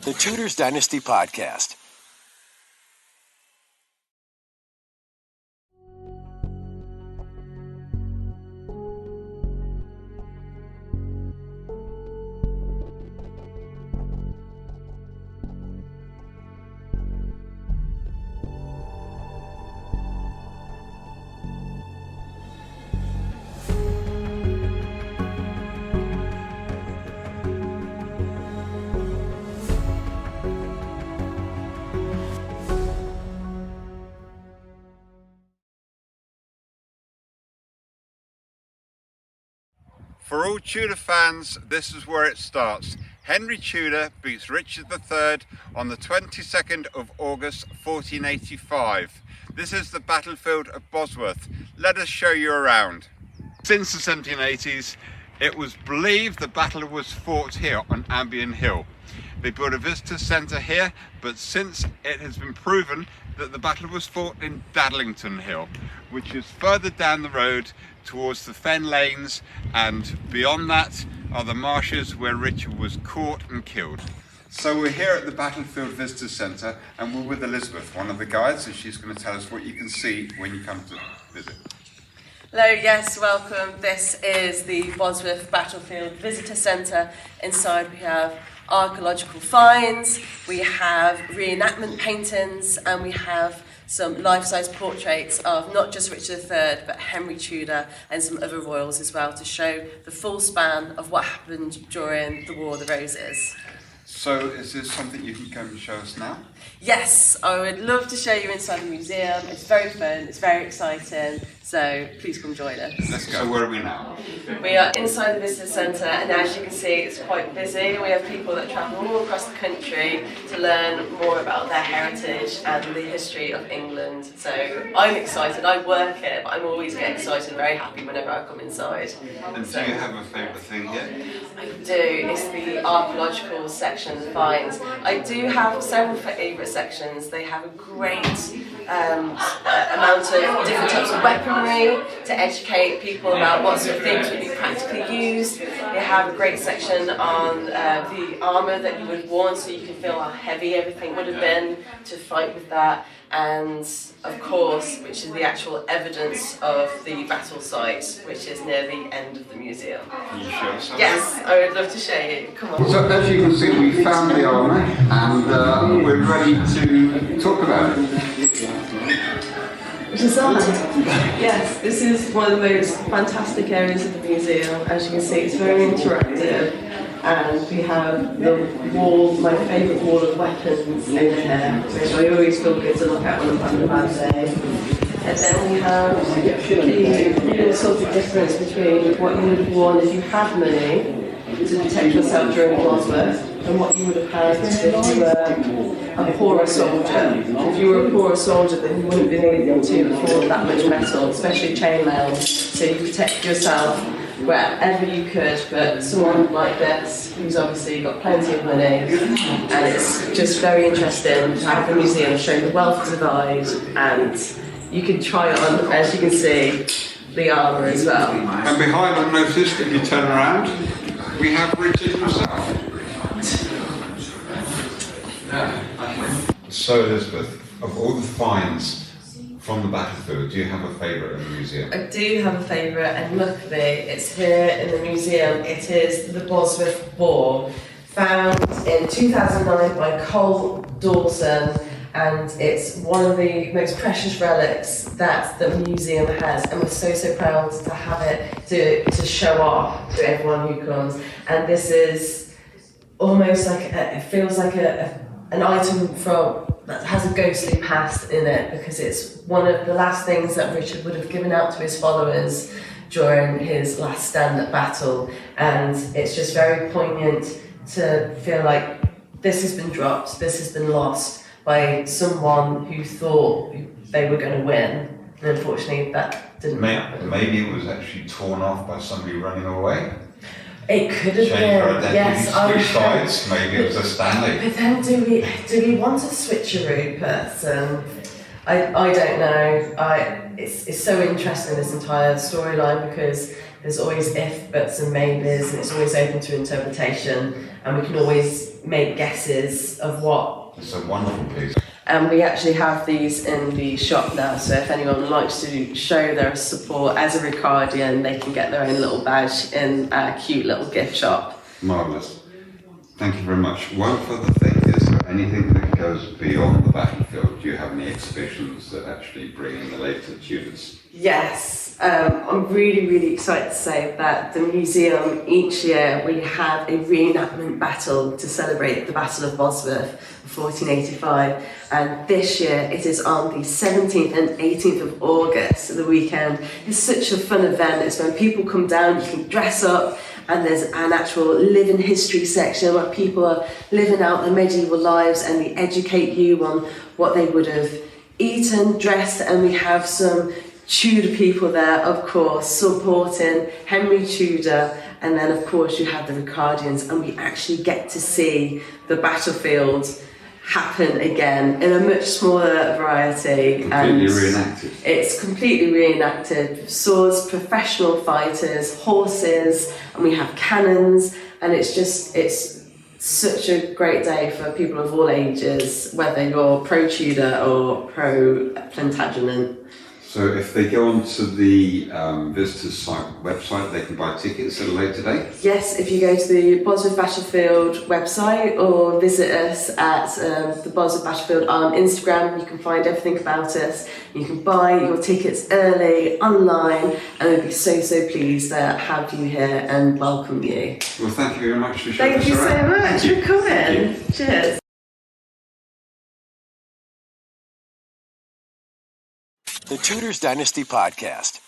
The Tudors Dynasty Podcast. For all Tudor fans, this is where it starts. Henry Tudor beats Richard III on the 22nd of August 1485. This is the battlefield of Bosworth. Let us show you around. Since the 1780s, it was believed the battle was fought here on Albion Hill. They built a visitor centre here, but since it has been proven that the battle was fought in Dadlington Hill, which is further down the road towards the Fen Lanes, and beyond that are the marshes where Richard was caught and killed. So we're here at the Battlefield Visitor Centre and we're with Elizabeth, one of the guides, and she's going to tell us what you can see when you come to visit. Hello, yes, welcome. This is the Bosworth Battlefield Visitor Centre. Inside we have archaeological finds, we have reenactment paintings, and we have some life-size portraits of not just Richard III but Henry Tudor and some other royals as well, to show the full span of what happened during the War of the Roses. So is this something you can come and show us now? Yes, I would love to show you inside the museum. It's very fun, it's very exciting, so please come join us. Let's go. So where are we now? We are inside the visitor centre, and as you can see it's quite busy. We have people that travel all across the country to learn more about their heritage and the history of England. So I'm excited, I work here, but I'm always get excited and very happy whenever I come inside. And do you have a favourite thing here? I do, it's the archaeological section, the finds. I do have several favourite sections. They have a great amount of different types of weaponry to educate people about what sort of things would be practically used. They have a great section on the armour that you would have worn, so you can feel how heavy everything would have been to fight with that. And of course, which is the actual evidence of the battle site, which is near the end of the museum. Can you show us something? Yes, I would love to show you. Come on. So as you can see, we found the armour and we're ready to talk about it. Which is that? Yes, this is one of the most fantastic areas of the museum. As you can see, it's very interactive. And we have the wall, my favourite wall of weapons over here, which I always feel good to look at when I'm having a bad day. And then we have the sort of difference between what you would have worn if you had money to protect yourself during Bosworth, and what you would have had if you were a poorer soldier. If you were a poorer soldier, then you wouldn't be able to afford that much metal, especially chainmail, so you protect yourself wherever you could. But someone like this, who's obviously got plenty of money, and it's just very interesting to have the museum show the wealth divide, and you can try it on, as you can see, the armour as well. And behind, I've noticed, if you turn around, we have Richard himself. So Elizabeth, of all the finds from the battlefield, do you have a favourite in the museum? I do have a favourite, and luckily it's here in the museum. It is the Bosworth Boar, found in 2009 by Cole Dawson, and it's one of the most precious relics that the museum has, and we're so proud to have it to show off to everyone who comes. And this is almost like it feels like an item from that has a ghostly past in it, because it's one of the last things that Richard would have given out to his followers during his last stand at battle, and it's just very poignant to feel like this has been dropped, this has been lost by someone who thought they were going to win, and unfortunately that didn't happen. Maybe it was actually torn off by somebody running away. It could have been, yes. Sides. Maybe it was a Stanley. But then, do we want a switcheroo person? I don't know. It's so interesting, this entire storyline, because there's always if, buts and maybes, and it's always open to interpretation, and we can always make guesses of what. It's a wonderful piece. And we actually have these in the shop now, so if anyone likes to show their support as a Ricardian, they can get their own little badge in our cute little gift shop. Marvellous. Thank you very much. One further thing, is there anything that goes beyond the battlefield? Do you have any exhibitions that actually bring in the later Tudors? Yes, I'm really excited to say that the museum, each year we have a reenactment battle to celebrate the Battle of Bosworth of 1485, and this year it is on the 17th and 18th of August, the weekend. It's such a fun event. It's when people come down, you can dress up, and there's an actual living history section where people are living out their medieval lives and they educate you on what they would have eaten, dressed, and we have some Tudor people there, of course, supporting Henry Tudor, and then of course you have the Ricardians, and we actually get to see the battlefield happen again in a much smaller variety. Completely reenacted. It's completely reenacted. Swords, professional fighters, horses, and we have cannons, and it's such a great day for people of all ages, whether you're pro-Tudor or pro-Plantagenet. So if they go onto the visitors site website, they can buy tickets at a later date? Yes, if you go to the Bosworth Battlefield website or visit us at the Bosworth Battlefield on Instagram, you can find everything about us. You can buy your tickets early, online, and we'd be so pleased to have you here and welcome you. Well, thank you very much for showing us Thank you so around. much for coming. Cheers. The Tudors Dynasty Podcast.